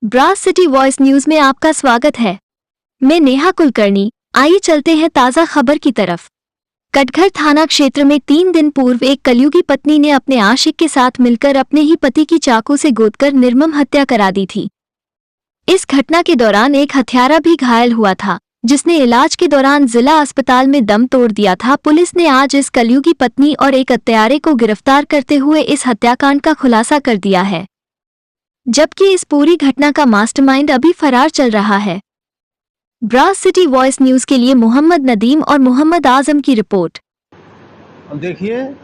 Brass city voice news में आपका स्वागत है। मैं नेहा कुलकर्णी। आइए चलते हैं ताज़ा खबर की तरफ। कटघर थाना क्षेत्र में 3 दिन पूर्व एक कलयुगी पत्नी ने अपने आशिक के साथ मिलकर अपने ही पति की चाकू से गोदकर निर्मम हत्या करा दी थी। इस घटना के दौरान एक हत्यारा भी घायल हुआ था, जिसने इलाज के दौरान जिला अस्पताल में दम तोड़ दिया था। पुलिस ने आज इस कलयुगी पत्नी और एक हत्यारे को गिरफ्तार करते हुए इस हत्याकांड का खुलासा कर दिया है, जबकि इस पूरी घटना का मास्टरमाइंड अभी फरार चल रहा है। ब्रास सिटी वॉइस न्यूज के लिए मोहम्मद नदीम और मोहम्मद आजम की रिपोर्ट। देखिए,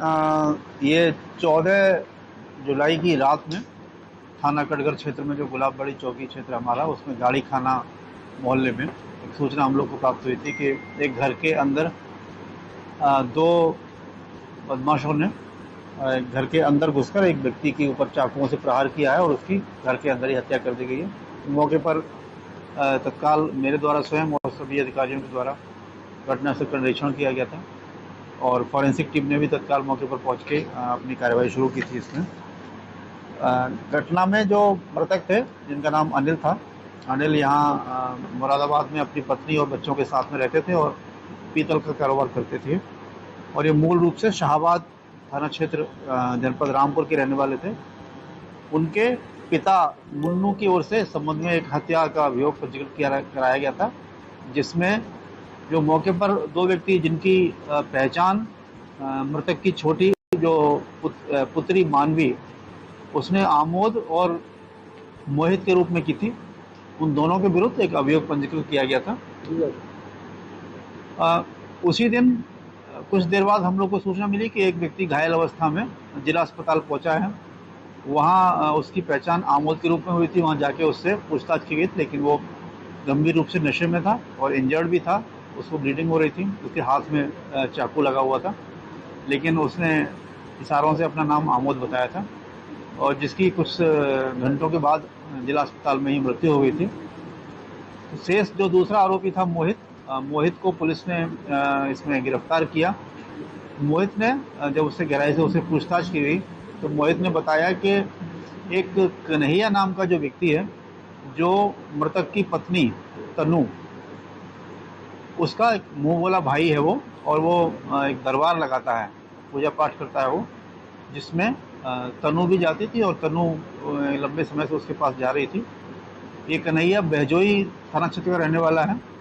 ये 14 जुलाई की रात में थाना कटघर क्षेत्र में जो गुलाबबाड़ी चौकी क्षेत्र हमारा, उसमें गाड़ी खाना मोहल्ले में एक सूचना हम लोग को प्राप्त हुई थी कि एक घर के अंदर दो बदमाशों ने घर के अंदर घुसकर एक व्यक्ति के ऊपर चाकुओं से प्रहार किया है और उसकी घर के अंदर ही हत्या कर दी गई है। मौके पर तत्काल मेरे द्वारा स्वयं और सभी अधिकारियों के द्वारा घटनास्थल का निरीक्षण किया गया था और फॉरेंसिक टीम ने भी तत्काल मौके पर पहुंच के अपनी कार्रवाई शुरू की थी। इसमें घटना में जो मृतक थे, जिनका नाम अनिल था, अनिल यहाँ मुरादाबाद में अपनी पत्नी और बच्चों के साथ में रहते थे और पीतल का कारोबार करते थे और ये मूल रूप से शाहबाद थाना क्षेत्र जनपद रामपुर के रहने वाले थे। उनके पिता मुन्नू की ओर से संबंध में एक हत्या का अभियोग पंजीकृत कराया गया था, जिसमें जो मौके पर दो व्यक्ति जिनकी पहचान मृतक की छोटी जो पुत्री मानवी, उसने आमोद और मोहित के रूप में की थी, उन दोनों के विरुद्ध एक अभियोग पंजीकृत किया गया था। उसी दिन कुछ देर बाद हम लोग को सूचना मिली कि एक व्यक्ति घायल अवस्था में जिला अस्पताल पहुंचा है। वहाँ उसकी पहचान आमोद के रूप में हुई थी। वहाँ जाके उससे पूछताछ की गई, लेकिन वो गंभीर रूप से नशे में था और इंजर्ड भी था। उसको ब्लीडिंग हो रही थी, उसके हाथ में चाकू लगा हुआ था, लेकिन उसने इशारों से अपना नाम आमोद बताया था और जिसकी कुछ घंटों के बाद जिला अस्पताल में ही मृत्यु हो गई थी। तो शेष जो दूसरा आरोपी था मोहित को पुलिस ने इसमें गिरफ्तार किया। मोहित ने जब उससे गहराई से उसे पूछताछ की गई तो मोहित ने बताया कि एक कन्हैया नाम का जो व्यक्ति है, जो मृतक की पत्नी तनु, उसका एक मुंह बोला भाई है वो, और वो एक दरबार लगाता है, पूजा पाठ करता है वो, जिसमें तनु भी जाती थी और तनु लंबे समय से उसके पास जा रही थी। ये कन्हैया बहजोई थाना क्षेत्र का रहने वाला है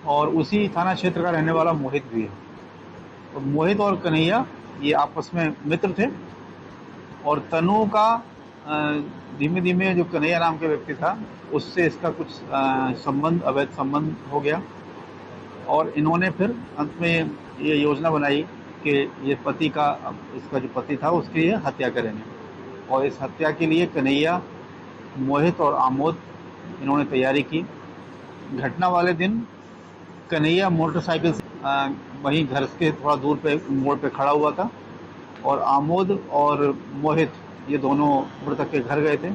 और उसी थाना क्षेत्र का रहने वाला मोहित भी है। तो मोहित और कन्हैया ये आपस में मित्र थे और तनु का धीमे धीमे जो कन्हैया नाम के व्यक्ति था, उससे इसका कुछ संबंध, अवैध संबंध हो गया और इन्होंने फिर अंत में ये योजना बनाई कि ये पति का, इसका जो पति था उसकी ये हत्या करेंगे। और इस हत्या के लिए कन्हैया, मोहित और आमोद, इन्होंने तैयारी की। घटना वाले दिन कन्हैया मोटरसाइकिल से वहीं घर के थोड़ा दूर पे मोड़ पे खड़ा हुआ था और आमोद और मोहित ये दोनों मृतक के घर गए थे।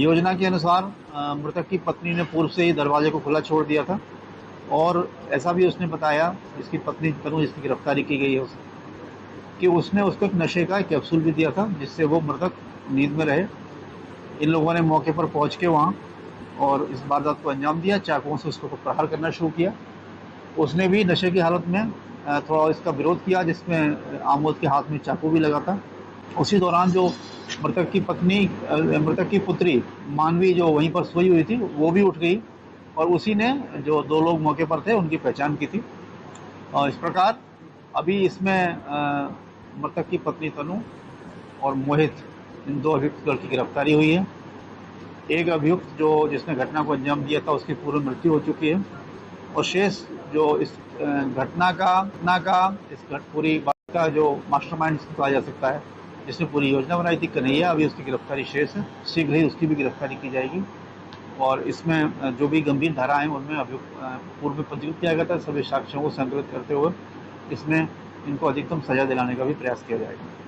योजना के अनुसार मृतक की पत्नी ने पूर्व से ही दरवाजे को खुला छोड़ दिया था और ऐसा भी उसने बताया, इसकी पत्नी तनु, जिसकी गिरफ्तारी की गई है, कि उसने उसको एक नशे का कैप्सूल भी दिया था जिससे वो मृतक नींद में रहे। इन लोगों ने मौके पर पहुंच के वहाँ और इस वारदात को अंजाम दिया, चाकुओं से उसको प्रहार करना शुरू किया। उसने भी नशे की हालत में थोड़ा इसका विरोध किया, जिसमें आमोद के हाथ में चाकू भी लगा था। उसी दौरान जो मृतक की पत्नी, मृतक की पुत्री मानवी जो वहीं पर सोई हुई थी, वो भी उठ गई और उसी ने जो दो लोग मौके पर थे उनकी पहचान की थी। और इस प्रकार अभी इसमें मृतक की पत्नी तनु और मोहित, इन दो अभियुक्तों की गिरफ्तारी हुई है। एक अभियुक्त जो जिसने घटना को अंजाम दिया था, उसकी पूर्व मृत्यु हो चुकी है और शेष जो इस घटना का इस पूरी बात का जो मास्टरमाइंड कहा जा सकता है, जिसने पूरी योजना बनाई थी, कन्हैया, अभी उसकी गिरफ्तारी शेष है। शीघ्र ही उसकी भी गिरफ्तारी की जाएगी और इसमें जो भी गंभीर धारा हैं उनमें अभियुक्त पूर्व में पंजीकृत किया गया था। सभी साक्ष्यों को संकलित करते हुए इसमें इनको अधिकतम सजा दिलाने का भी प्रयास किया जाएगा।